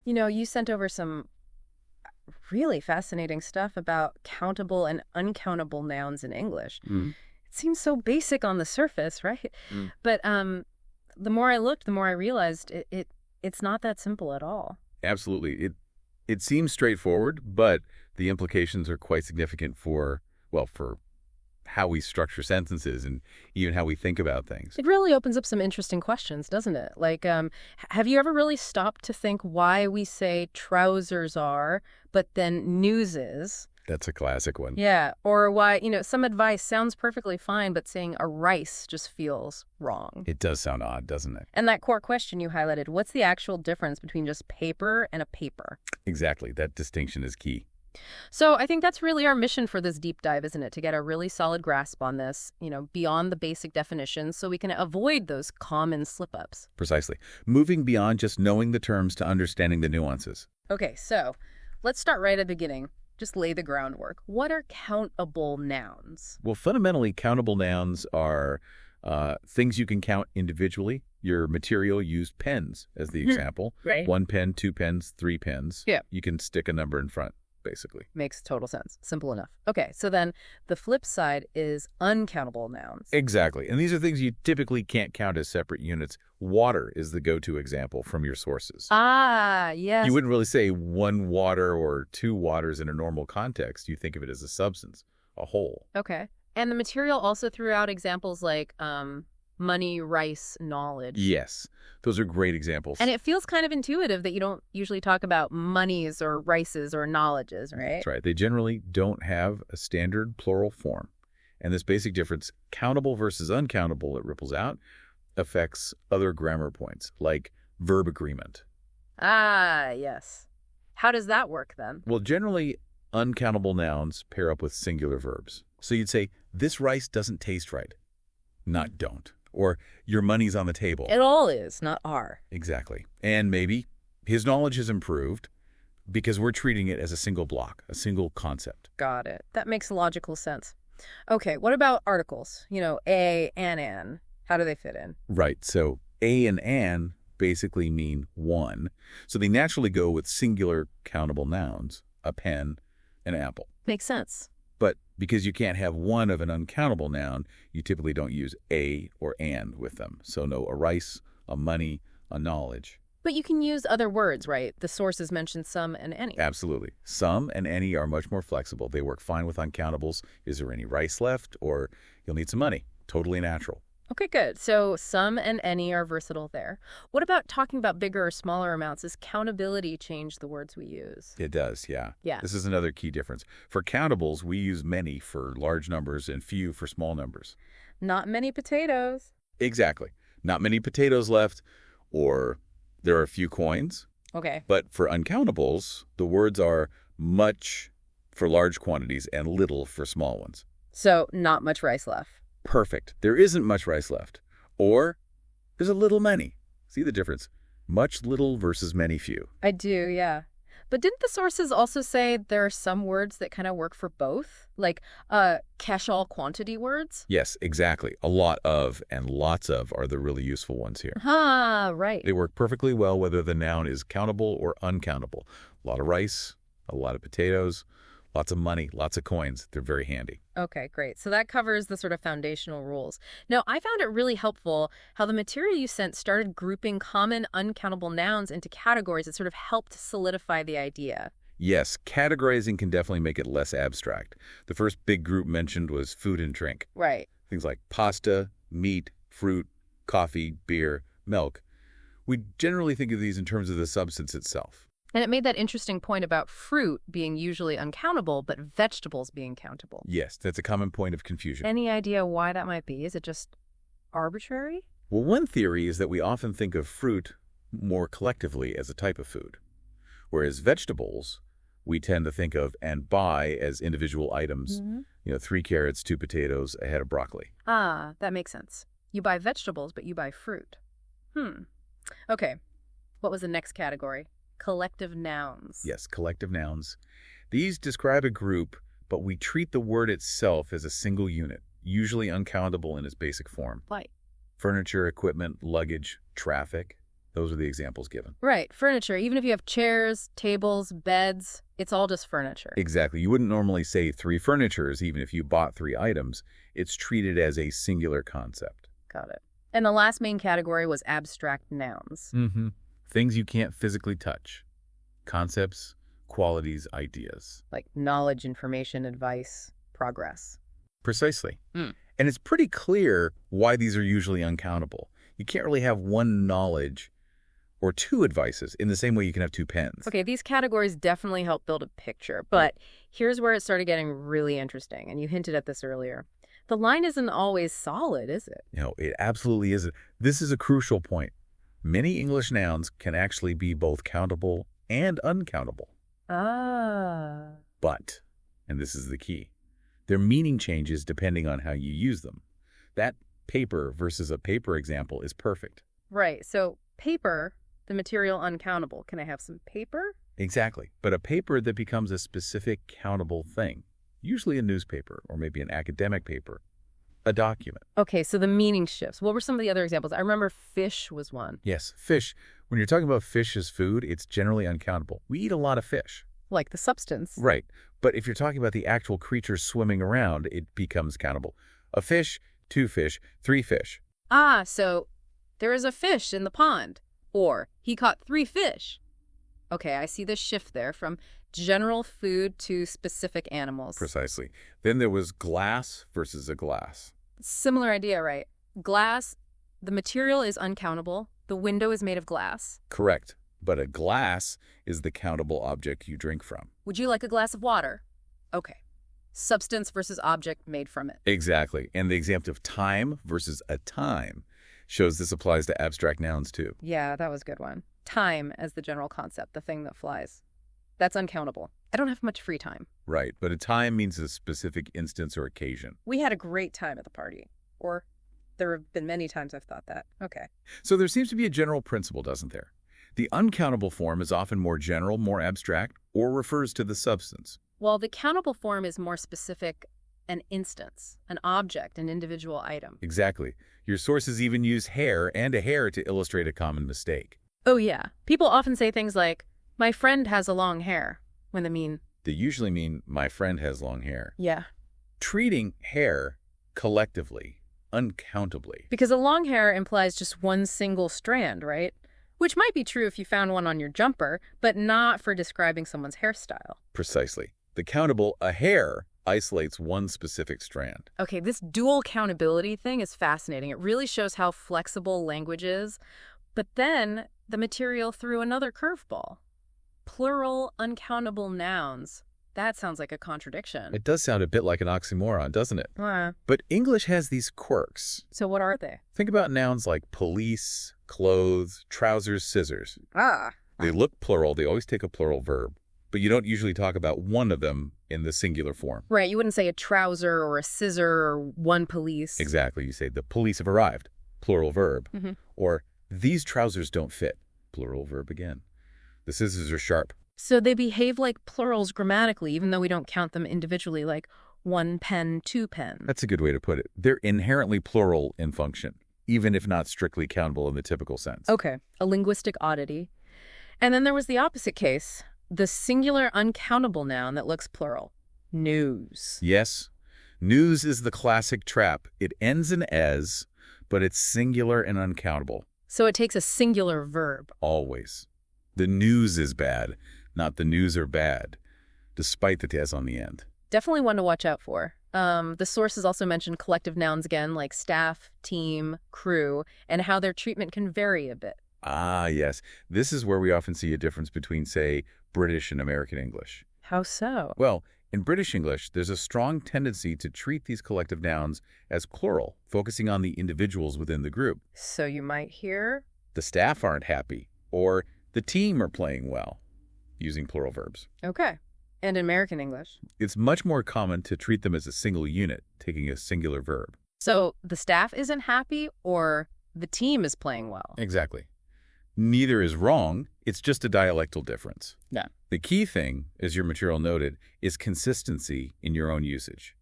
You sent over some really fascinating stuff about countable and uncountable nouns in English. Mm. It seems so basic on the surface, right? Mm. But the more I looked, the more I realized it's not that simple at all. Absolutely. It seems straightforward, but the implications are quite significant for how we structure sentences and even how we think about things. It really opens up some interesting questions, doesn't it? Like, have you ever really stopped to think why we say trousers are, but then news is? That's a classic one. Yeah, or why, some advice sounds perfectly fine, but saying a rice just feels wrong. It does sound odd, doesn't it? And that core question you highlighted, what's the actual difference between just paper and a paper? Exactly. That distinction is key. So I think that's really our mission for this deep dive, isn't it? To get a really solid grasp on this, beyond the basic definitions so we can avoid those common slip-ups. Precisely. Moving beyond just knowing the terms to understanding the nuances. Okay, so let's start right at the beginning. Just lay the groundwork. What are countable nouns? Well, fundamentally, countable nouns are things you can count individually. Your material used pens as the example. Right. 1 pen, 2 pens, 3 pens. Yeah. You can stick a number in front, basically. Makes total sense. Simple enough. Okay, so then the flip side is uncountable nouns. Exactly. And these are things you typically can't count as separate units. Water is the go-to example from your sources. Ah, yes. You wouldn't really say 1 water or 2 waters in a normal context. You think of it as a substance, a whole. Okay. And the material also threw out examples like money, rice, knowledge. Yes, those are great examples. And it feels kind of intuitive that you don't usually talk about monies or rices or knowledges, right? That's right. They generally don't have a standard plural form. And this basic difference, countable versus uncountable, it ripples out, affects other grammar points, like verb agreement. Ah, yes. How does that work then? Well, generally, uncountable nouns pair up with singular verbs. So you'd say, this rice doesn't taste right, not don't. Or your money's on the table. It all is, not are. Exactly. And maybe his knowledge has improved because we're treating it as a single block, a single concept. Got it. That makes logical sense. Okay, what about articles? A and an. How do they fit in? Right. So a and an basically mean one. So they naturally go with singular countable nouns, a pen, an apple. Makes sense. But because you can't have one of an uncountable noun, you typically don't use a or and with them. So no a rice, a money, a knowledge. But you can use other words, right? The sources mention some and any. Absolutely. Some and any are much more flexible. They work fine with uncountables. Is there any rice left? Or you'll need some money. Totally natural. Okay, good. So some and any are versatile there. What about talking about bigger or smaller amounts? Does countability change the words we use? It does, yeah. Yeah. This is another key difference. For countables, we use many for large numbers and few for small numbers. Not many potatoes. Exactly. Not many potatoes left, or there are a few coins. Okay. But for uncountables, the words are much for large quantities and little for small ones. So not much rice left. Perfect. There isn't much rice left. Or there's a little many. See the difference? Much little versus many few. I do, yeah. But didn't the sources also say there are some words that kind of work for both? Like catch-all quantity words? Yes, exactly. A lot of and lots of are the really useful ones here. Ah, right. They work perfectly well whether the noun is countable or uncountable. A lot of rice, a lot of potatoes, lots of money, lots of coins. They're very handy. Okay, great. So that covers the sort of foundational rules. Now, I found it really helpful how the material you sent started grouping common uncountable nouns into categories that sort of helped solidify the idea. Yes, categorizing can definitely make it less abstract. The first big group mentioned was food and drink. Right. Things like pasta, meat, fruit, coffee, beer, milk. We generally think of these in terms of the substance itself. And it made that interesting point about fruit being usually uncountable, but vegetables being countable. Yes, that's a common point of confusion. Any idea why that might be? Is it just arbitrary? Well, one theory is that we often think of fruit more collectively as a type of food, whereas vegetables we tend to think of and buy as individual items. Mm-hmm. 3 carrots, 2 potatoes, a head of broccoli. Ah, that makes sense. You buy vegetables, but you buy fruit. Okay. What was the next category? Collective nouns. Yes, collective nouns. These describe a group, but we treat the word itself as a single unit, usually uncountable in its basic form. Like? Furniture, equipment, luggage, traffic. Those are the examples given. Right. Furniture. Even if you have chairs, tables, beds, it's all just furniture. Exactly. You wouldn't normally say 3 furnitures, even if you bought 3 items. It's treated as a singular concept. Got it. And the last main category was abstract nouns. Mm-hmm. Things you can't physically touch. Concepts, qualities, ideas. Like knowledge, information, advice, progress. Precisely. Mm. And it's pretty clear why these are usually uncountable. You can't really have one knowledge or 2 advices in the same way you can have 2 pens. Okay, these categories definitely help build a picture, but here's where it started getting really interesting, and you hinted at this earlier. The line isn't always solid, is it? No, it absolutely isn't. This is a crucial point. Many English nouns can actually be both countable and uncountable. Ah. But, and this is the key, their meaning changes depending on how you use them. That paper versus a paper example is perfect. Right, so paper, the material uncountable. Can I have some paper? Exactly. But a paper that becomes a specific countable thing, usually a newspaper or maybe an academic paper, a document. Okay, so the meaning shifts. What were some of the other examples? I remember fish was one. Yes, fish. When you're talking about fish as food, it's generally uncountable. We eat a lot of fish. Like the substance. Right. But if you're talking about the actual creatures swimming around, it becomes countable. A fish, 2 fish, 3 fish. Ah, so there is a fish in the pond. Or he caught 3 fish. Okay, I see the shift there from general food to specific animals. Precisely. Then there was glass versus a glass. Similar idea, right? Glass, the material is uncountable. The window is made of glass. Correct. But a glass is the countable object you drink from. Would you like a glass of water? Okay. Substance versus object made from it. Exactly. And the example of time versus a time shows this applies to abstract nouns too. Yeah, that was a good one. Time as the general concept, the thing that flies. That's uncountable. I don't have much free time. Right. But a time means a specific instance or occasion. We had a great time at the party. Or there have been many times I've thought that. Okay. So there seems to be a general principle, doesn't there? The uncountable form is often more general, more abstract, or refers to the substance. Well, the countable form is more specific, an instance, an object, an individual item. Exactly. Your sources even use hair and a hair to illustrate a common mistake. Oh, yeah. People often say things like, my friend has a long hair, when They usually mean, my friend has long hair. yeah. Treating hair collectively, uncountably. Because a long hair implies just one single strand, right? Which might be true if you found one on your jumper, but not for describing someone's hairstyle. Precisely. The countable, a hair, isolates one specific strand. Okay, this dual countability thing is fascinating. It really shows how flexible language is. But then the material threw another curveball. Plural uncountable nouns. That sounds like a contradiction. It does sound a bit like an oxymoron, doesn't it? Uh, But English has these quirks. so what are they? Think about nouns like police, clothes, trousers, scissors. Ah. They look plural. They always take a plural verb. But you don't usually talk about one of them in the singular form. Right, you wouldn't say a trouser or a scissor or one police. Exactly. You say, the police have arrived, plural verb. Mhm. Or, these trousers don't fit, plural verb again. The scissors are sharp. So they behave like plurals grammatically, even though we don't count them individually, like 1 pen, 2 pens. That's a good way to put it. They're inherently plural in function, even if not strictly countable in the typical sense. Okay, a linguistic oddity. And then there was the opposite case, the singular uncountable noun that looks plural. News. Yes. News is the classic trap. It ends in "as," but it's singular and uncountable. So it takes a singular verb. Always. The news is bad, not the news are bad, despite the "as" on the end. Definitely one to watch out for. The sources also mentioned collective nouns again, like staff, team, crew, and how their treatment can vary a bit. Ah, yes. This is where we often see a difference between, say, British and American English. How so? Well, in British English, there's a strong tendency to treat these collective nouns as plural, focusing on the individuals within the group. So you might hear, The staff aren't happy, or the team are playing well, using plural verbs. okay. And in American English. It's much more common to treat them as a single unit, taking a singular verb. So the staff isn't happy or the team is playing well. Exactly. Neither is wrong, it's just a dialectal difference. Yeah. The key thing, as your material noted, is consistency in your own usage.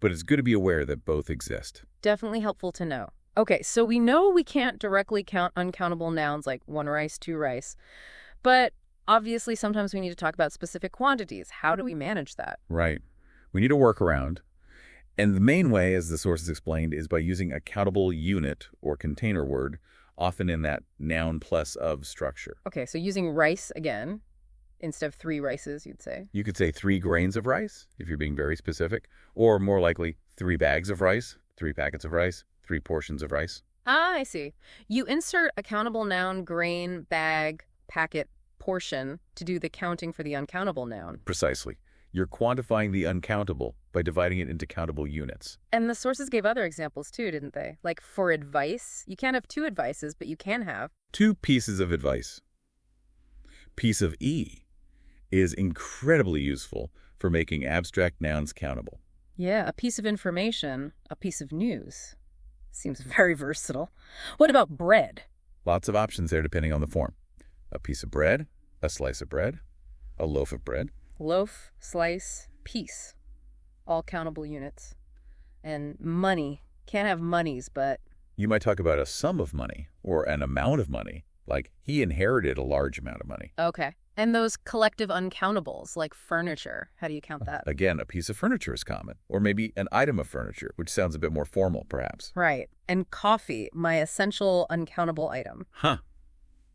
But it's good to be aware that both exist. Definitely helpful to know. Okay, so we know we can't directly count uncountable nouns like one rice, two rice, but obviously sometimes we need to talk about specific quantities. How do we manage that? Right. We need a workaround. And the main way, as the source has explained, is by using a countable unit or container word, often in that noun plus of structure. Okay, so using rice again, instead of three rices, you'd say. You could say 3 grains of rice, if you're being very specific, or more likely 3 bags of rice, 3 packets of rice, 3 portions of rice. Ah, I see. You insert a countable noun, grain, bag, packet, portion to do the counting for the uncountable noun. Precisely. You're quantifying the uncountable by dividing it into countable units. And the sources gave other examples too, didn't they? Like for advice, you can't have 2 advices, but you can have. 2 pieces of advice. Piece of E is incredibly useful for making abstract nouns countable. Yeah, a piece of information, a piece of news. Seems very versatile. What about bread? Lots of options there depending on the form. A piece of bread, a slice of bread, a loaf of bread. Loaf, slice, piece. All countable units. And money. Can't have monies, but... You might talk about a sum of money or an amount of money, like he inherited a large amount of money. Okay. And those collective uncountables, like furniture. How do you count that? Again, a piece of furniture is common, or maybe an item of furniture, which sounds a bit more formal, perhaps. Right. And coffee, my essential uncountable item. Huh.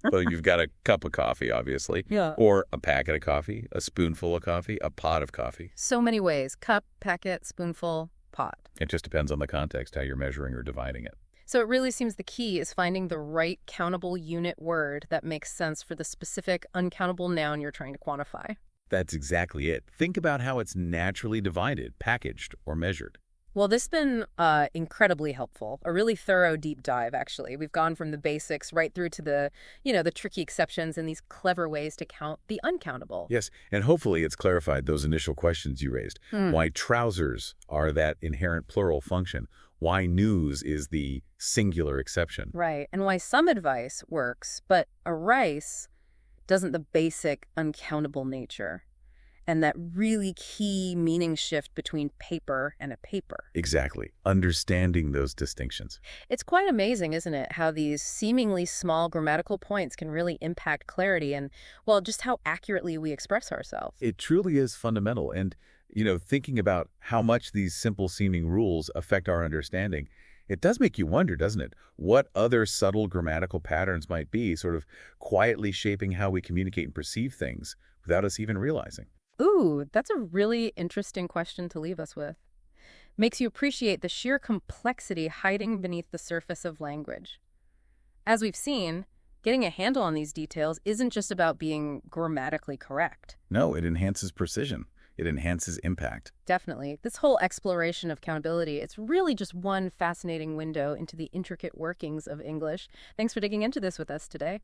Well, you've got a cup of coffee, obviously. Yeah. Or a packet of coffee, a spoonful of coffee, a pot of coffee. So many ways. Cup, packet, spoonful, pot. It just depends on the context, how you're measuring or dividing it. So it really seems the key is finding the right countable unit word that makes sense for the specific uncountable noun you're trying to quantify. That's exactly it. Think about how it's naturally divided, packaged, or measured. Well, this has been incredibly helpful. A really thorough deep dive, actually. We've gone from the basics right through to the tricky exceptions and these clever ways to count the uncountable. Yes, and hopefully it's clarified those initial questions you raised. Why trousers are that inherent plural function. Why news is the singular exception. Right, and why some advice works, but a rice doesn't the basic uncountable nature. And that really key meaning shift between paper and a paper. Exactly. Understanding those distinctions. It's quite amazing, isn't it, how these seemingly small grammatical points can really impact clarity and, well, just how accurately we express ourselves. It truly is fundamental. And, thinking about how much these simple seeming rules affect our understanding, it does make you wonder, doesn't it? What other subtle grammatical patterns might be sort of quietly shaping how we communicate and perceive things without us even realizing. Ooh, that's a really interesting question to leave us with. Makes you appreciate the sheer complexity hiding beneath the surface of language. As we've seen, getting a handle on these details isn't just about being grammatically correct. No, it enhances precision. It enhances impact. Definitely. This whole exploration of countability, it's really just one fascinating window into the intricate workings of English. Thanks for digging into this with us today.